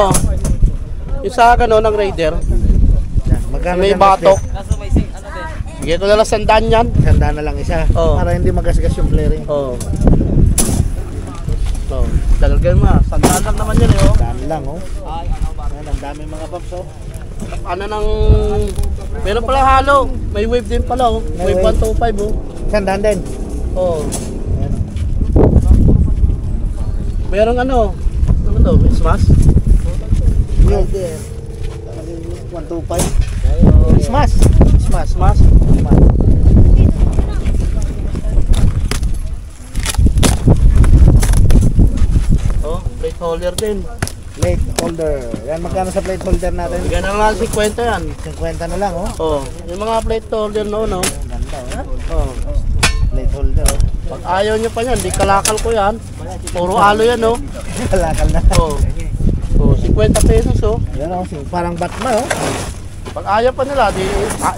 yung sa gano ng Raider, Yan, magkano may yan, batok. Bigay ko na lang 100 yan. Sandaan na lang isa. Oh. Para hindi magasgas yung flaring. Oh. Oh, tagal kayo ma. 100 lang naman yan eh oh. Daan lang oh. Ayan, ang dami mga paps oh. Ano nang meron pala halo. May wave din pala oh. May Wave wave. 125 oh. Sandaan din. Oh. Ayan. Merong ano to? Smash? Raider. 125. Smash. Smash, smash. Oh, plate holder din. Plate holder. Yan, magkano sa plate holder natin? Bigyan na lang 50 yan. 50 na lang oh. Oh, yung mga plate holder noon oh. Ang ganda oh. Oh. Plate holder oh. Pag ayaw nyo pa yan, di kalakal ko yan. Puro alo yan oh. Kalakal na. Oh. Oh, 50 pesos oh. Yan oh, parang Batman oh. Pag ayaw pa nila,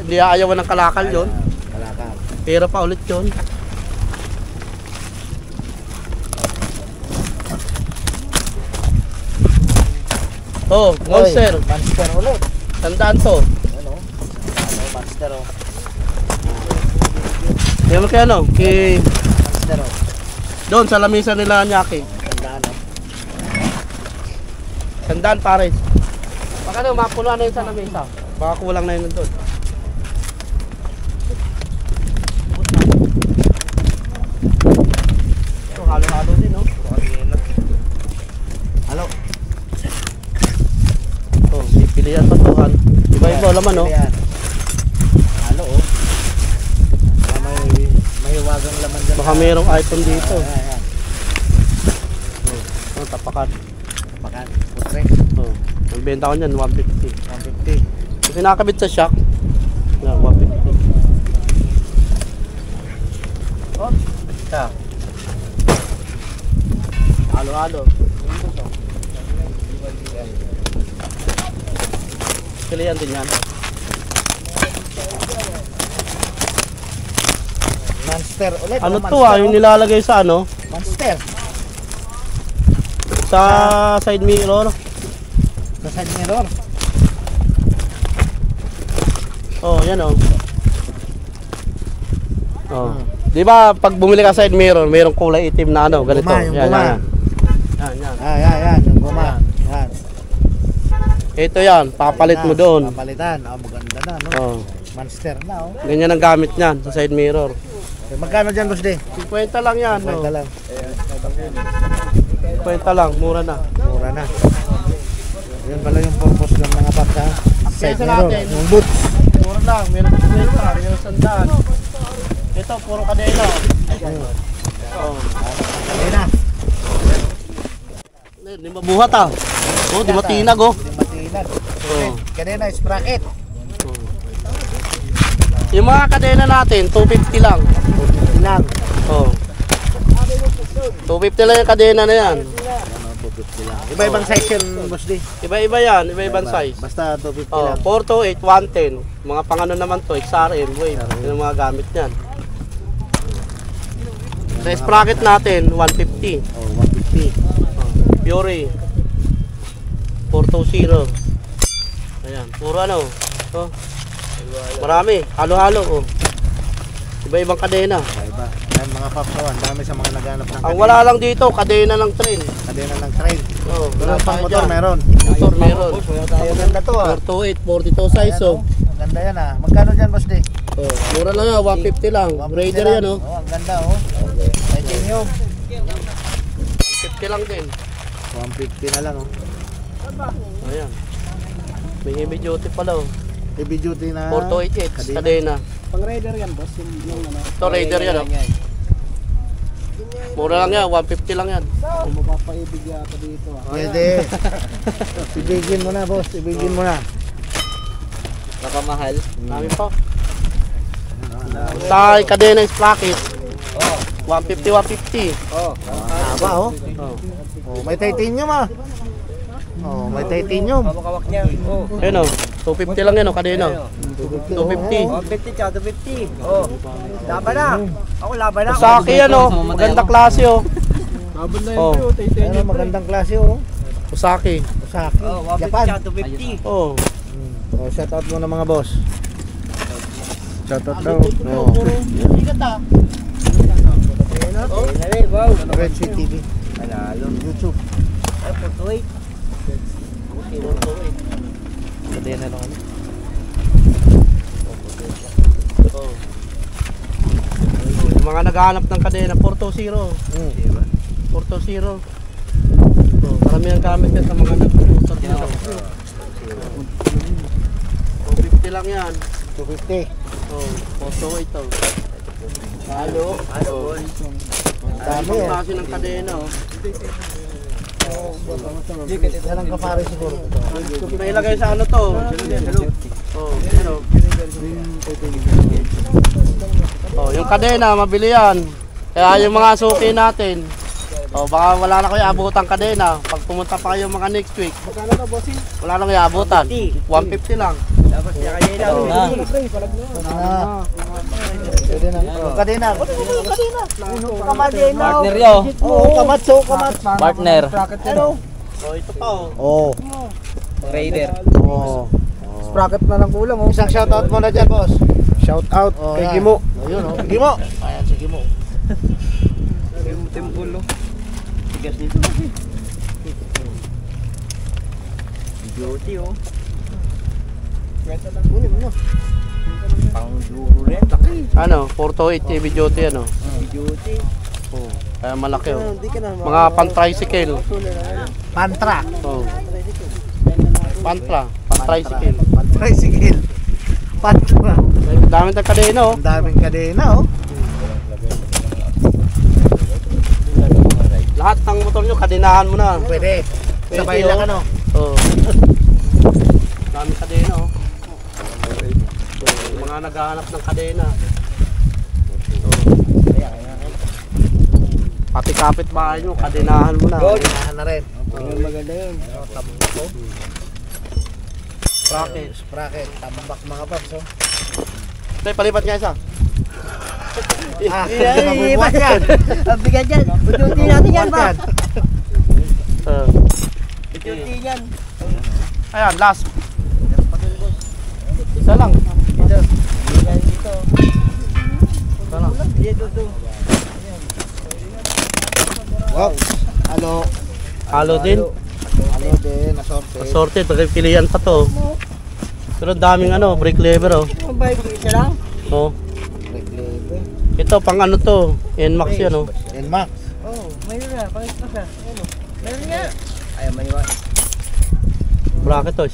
di aayawan ng kalakal yon. Kalakal. Pera pa ulit yon. Oh, monster. Oy, monster ulit. Tandaan to. Ano? Ano, monster oh. Yan mo kaya ano? Monster oh. Doon sa lamisa nila Nyaki. Tandaan oh. Tandaan pare. Baka ano, mapuno na yun sa lamisa. Baka kulang na yun doon. Ito, halo-halo din oh. Halo. Oh, pipilian pa to. Iba-iba laman oh. Yan. Halo oh. Baka may wagang laman dyan. Baka mayroong iPhone dito. Ayan. Oh, tapakan. Tapakan. Putrek. Oh, ang benta ko niyan 150. 150. Kasi nakakabit sa shock. Na 150. Oh, ito. Halo-halo. Kilian din yan. Monster ulit. Ano oh, to ah, yung nilalagay sa ano? Monster. Sa side mirror. Sa side mirror. Oh, yan oh. Oh. Di ba pag bumili ka side mirror, mayroong kulay itim na ano, ganito. Guma, yung Yan, guma. yan. Yan, yan. Yan, yung guma. Yan. Ito yan, papalit mo doon. Papalitan. Maganda na, no? Oh. Monster na, oh. Ganyan ang gamit niyan sa side mirror. Okay, magkano dyan, boss D? 50 lang yan. Oh. 50 lang. 50 lang, mura na. Mura na. Yun pala yung purpose ng mga paps, ha? Side Pyesa mirror. natin. Yung boots. Mura lang, meron 50, meron 100. Ito, puro kadena. Oh. Ayun na. Di mabuhat ah. Oh, di matinag oh. Hindi matinag. Oh. Kanina, sprocket. Yung mga kadena natin, 250 lang. Lang. Oh. 250 lang yung kadena na yan. Iba-ibang size yun, boss D. Iba-iba yan, iba-ibang size. Basta 250 Oh, lang. 428, 110. Mga pangano naman to, XRM, wave. Yun ang mga gamit niyan. Sa sprocket natin, 150. Oh, 150. Fury 420. Ayan, puro ano. Oh. Marami, halo-halo oh. Iba-ibang kadena. Iba. Yan mga paps, oh. Ang dami sa mga naghanap ng Ang wala lang dito, kadena ng train. kadena ng train. Oh, Pero wala pang tayo motor dyan. meron. Motor meron. Maganda to, ah. 428, 42 size oh. Ang ganda yan, ah. Magkano dyan, boss D? Oh, mura lang yan, 150 lang. 150 Raider lang. yan oh. Oh, ang ganda, oh. Titanium. 150 lang din. 150 na lang, oh. Ayan. May heavy duty pala oh. Heavy duty na 4288 kadena. Pang rider yan, boss. Yung ano. Ito Raider yan oh. Mura lang yan, 150 lang yan. Kung mapapaibig yata dito ah. Pwede. Ibigin mo na, boss. Ibigin mo na. Nakamahal. Dami pa. Sa kadena is sprocket. 150, 150. Oh. Haba, oh. Oh. Oh, may titanium, ah. Oh, may titanium. Hawak-hawak niya. Oh. Ayun oh, 250 lang yan oh, kadena. 250. 150 tsaka 250. Oh. Laban na. Ako laban na. Usaki yan oh, magandang klase oh. Laban na Oh. Ano, magandang klase, oh. Usaki. Osaki. Oh, 150 Japan. tsaka 250. Oh. Oh, shout out mo na mga boss. Shout out daw. Oh. Sikat ah. Oh, wow. Red Sea TV. Panalo. YouTube. Ay, putoy. Kadena lang ano. Oh. Yung mga naghahanap ng kadena, 420. 420. Oh, marami ang gamit yan sa mga nag-uusap dito. 250 lang yan. 250. Oh, 428 to. Halo. Ano, boss? Ang dami, Ang oh. klase ng kadena oh. Yan ang kapare siguro. May ilagay sa ano to? Oh, ano? Oh, yung kadena, mabili yan. Kaya yung mga suki natin, oh, baka wala na kayo abutan kadena. Pag pumunta pa kayo mga next week, Magkano na, bossing? wala na kayo abutan. 150 lang. Dapat niya kayo na. Ah. Pwede na. Oh, kadena. Kamadena. Partner yo. Oh, kamatso, kamat. Partner. Ano? Oh, ito pa oh. Oh. Raider. Oh. Sprocket na lang kulang oh. Isang shout out mo na dyan, boss. Shout out Oh, kay yan. Gimo. Oh, yun, oh. Gimo. Ayan, si Gimo. Timpulo. Tigas nito. Beauty oh. Kunin mo na. Pang duro rin. Laki. Ano, 428 heavy duty ano. Beauty. Oh, kaya malaki oh. Hindi ka na. Mga pan-tricycle. Pantra. Oh. Pan-tricycle. Tricycle. Pantra. Ang dami ng kadena oh. Ang daming kadena, oh. Lahat ng motor nyo, kadenahan mo na. Pwede. Sabay Pwede, lang, oh. ano. Oo. Dami kadena oh. Yung mga naghahanap ng kadena. Pati kapitbahay nyo, kadenahan mo na. Kadenahan na rin. Maganda yun. Bracket. Sprocket. Tambak mga paps, oh. Tay, palipat nga isa. Mabubuhat yan. Ang bigat yan. Unti natin yan ba? Unti yan. Ayan, last. Isa lang. Dito. Isa lang. Dito. Wow. Halo. Halo din. Halo din, assorted. Assorted, pagpilihan pa to. Pero daming ano, brake lever oh. Ang bike ko isa lang. Oh. Brake lever. Ito pang ano to, NMAX yan oh. NMAX. Oh, mayroon na. Pakita ka. Ano? Meron nga. Ayaw may iwan. Bracket to.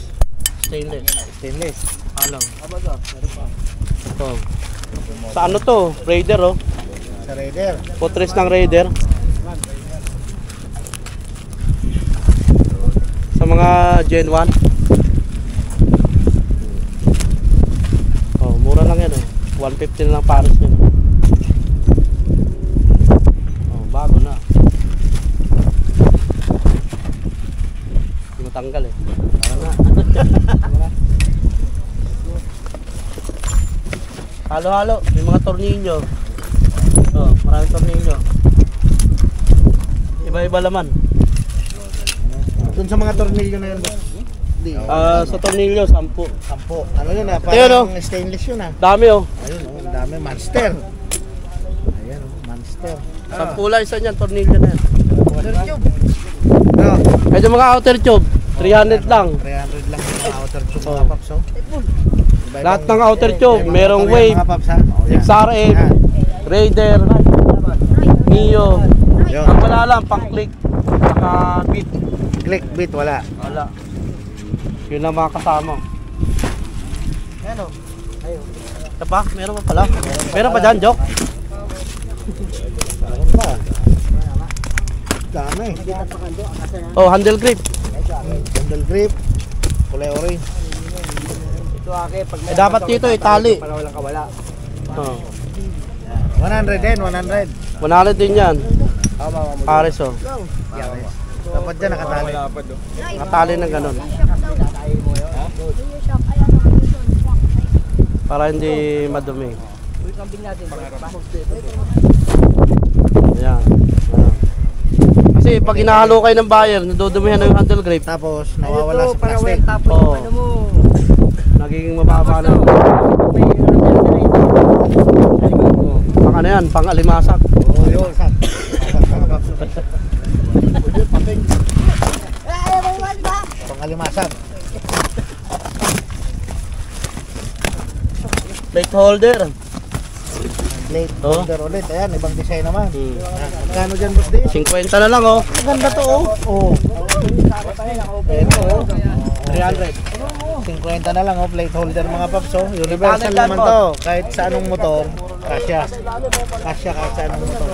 Stainless. Stainless. Alam. Aba ka. Meron pa. Ito. Sa ano to? Raider oh. Sa Raider. Potres ng Raider. Sa mga Gen 1. Oh, mura lang yan eh. 150 na lang pares yan. Oh, bago na. Hindi matanggal eh. Tara na. Halo-halo, may mga tornilyo. Oh, maraming tornilyo. Iba-iba laman. Doon sa mga tornilyo na yun, boss. Hindi. Sa tornilyo, 10. 10. Ano yun ah? Ayun, Parang stainless yun ah. Dami oh. Ayun oh, ang dami. Monster. Ayan oh, monster. 10 lang isa niyan, tornilyo na yan. Ano? Medyo mga outer tube, 300 lang. 300 lang yung mga outer tube Oh. mga paps oh. Iba-ibang- Lahat ng outer tube, iba-ibang merong motor yan, Wave, mga paps ha. Oh, yan. XRF, Yan. Raider, Mio. Yun. Ang wala lang, pang click, saka beat. Click beat wala. Wala. Yun lang mga kasama. Ano? Ayun. Ito pa, meron pa pala. Meron pa dyan, Jok? Meron pa. Dami. Oh, handle grip. Handle grip. Kulay orange. Ito ake. Pag Eh, dapat dito itali. para walang kawala. Oh. 100 din, 100. 100 din yan. Pares oh. Dapat dyan nakatali. Nakatali na ganun. Para hindi madumi. Uy, kambing natin. Ayan. Ayan. Kasi pag hinahalo kayo ng buyer, nadudumihan na yung handle grip. Tapos nawawala sa para plastic. walang tapon Oo. yung ano mo. Nagiging mababa na. May Pang ano yan, pang alimasak. Oo, yun. Pangalimasag. Plate holder. Plate Oh. holder ulit. Ayan, ibang design naman. Hmm. Ayan, magkano dyan, boss din? 50 na lang oh. Maganda to, oh. Oo. Ayan, oh. 300. 50 na lang, oh. Plate holder, mga paps, oh. Universal naman to. Kahit sa anong motor, kasya. Kasya kahit sa anong motor.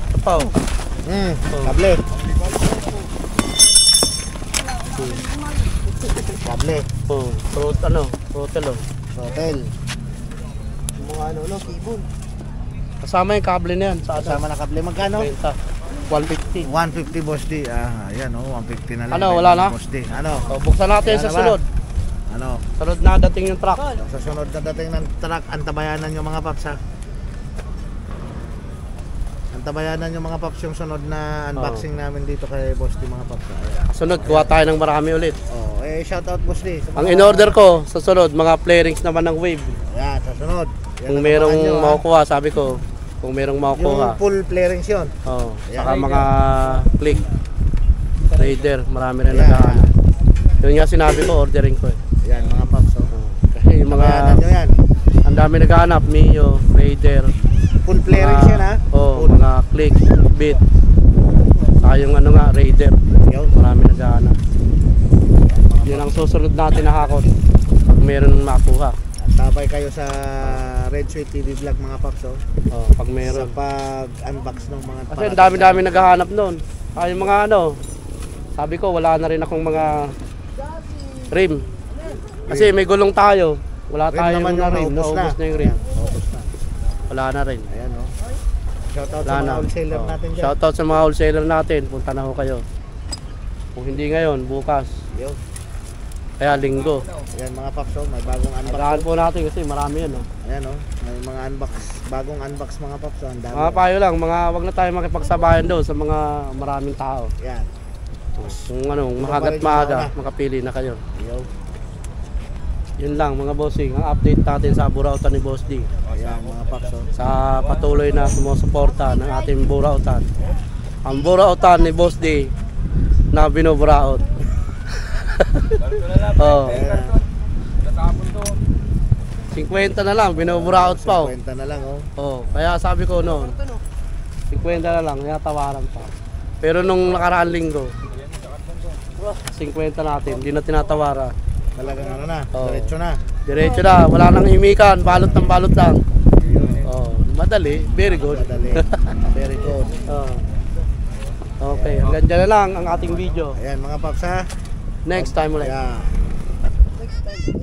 Ito pa oh. Kable. Kable. Oh, throttle oh. Hotel. mga ano, keyboard. Kasama yung kable na yan sa Kasama na kable. Magkano? 150. 150, boss D. Ah, ayan, oh. 150 na lang. Ano, wala na? Boss D. Ano? Oh, buksan natin Wala sa na ba? sunod. Ano? Sunod na dating yung truck. Sa sunod na dating ng truck, antabayanan yung mga paps, ha? Antabayanan yung mga paps yung sunod na unboxing namin dito kay Boss D, mga paps. Ayan. Sunod, kuha tayo ng marami ulit. Oh, shoutout Boss D. Sa Ang mga- in-order ko sa sunod, mga flarings naman ng Wave. Ayan, sa sunod. Yan Kung ang merong abangan nyo, ha? makukuha, sabi ko, kung merong makukuha. Yung full flarings yun. Oh, Ayan. saka mga click. Raider, marami rin Ayan. naghahanap. Yun nga sinabi ko, ordering ko eh. Ayan, mga paps, oh. Oh, kasi yung Antabayanan nyo mga, yan. ang dami naghahanap, Mio, Raider. Full flarings yan, ha? Oh, Full. mga click, beat. Saka yung ano nga, Raider. Yun. Marami naghahanap. Yun ang susunod natin na hakot. Pag meron makuha. Tabay kayo sa Red Sweet TV vlog, mga paps, oh. Oh, pag Sa meron. pag-unbox ng mga Kasi ang dami-dami naghahanap noon. Kaya yung mga ano, sabi ko wala na rin akong mga rim. Kasi may gulong tayo. Wala Rim tayong naman mga yung rim. naubos na. Naubos na yung rim. Ayan, naubos na. Wala na rin. Ayan, oh. Shoutout Wala sa mga na. wholesaler Oh, natin dyan. shoutout sa mga wholesaler natin. Punta na ho kayo. Kung hindi ngayon, bukas. Yo. Kaya linggo. Ayan mga paps, oh, may bagong unbox. Agahan po natin kasi marami yan. Oh. Ayan oh, may mga unbox, bagong unbox mga paps, oh, ang dami. Mga payo lang, wag na tayo makipagsabayan doon sa mga maraming tao. Yan. Kung ano, Ito mahagat pa rin maaga, yung makapili na kayo. Yo. Yun lang mga bossing, ang update natin sa Burautan ni Boss D. Ayan mga paps, oh. Sa patuloy na sumusuporta ng ating Burautan. Ang Burautan ni Boss D na binuburaot. Oh, Ayan, 50 na lang, binuburaot pa. Oh. 50 na lang oh. Oh, kaya sabi ko noon, 50 na lang, tinatawaran pa. Pero nung nakaraan linggo, 50 natin, hindi na tinatawara. Talagang ano na, Oh. diretso na. Diretso na, wala nang imikan, balot ng balot lang. Oh, madali, very good. Madali. Very good. Oh. Okay, hanggang dyan na lang ang ating video. Ayan mga paps ha. Next time ulit. Ayan.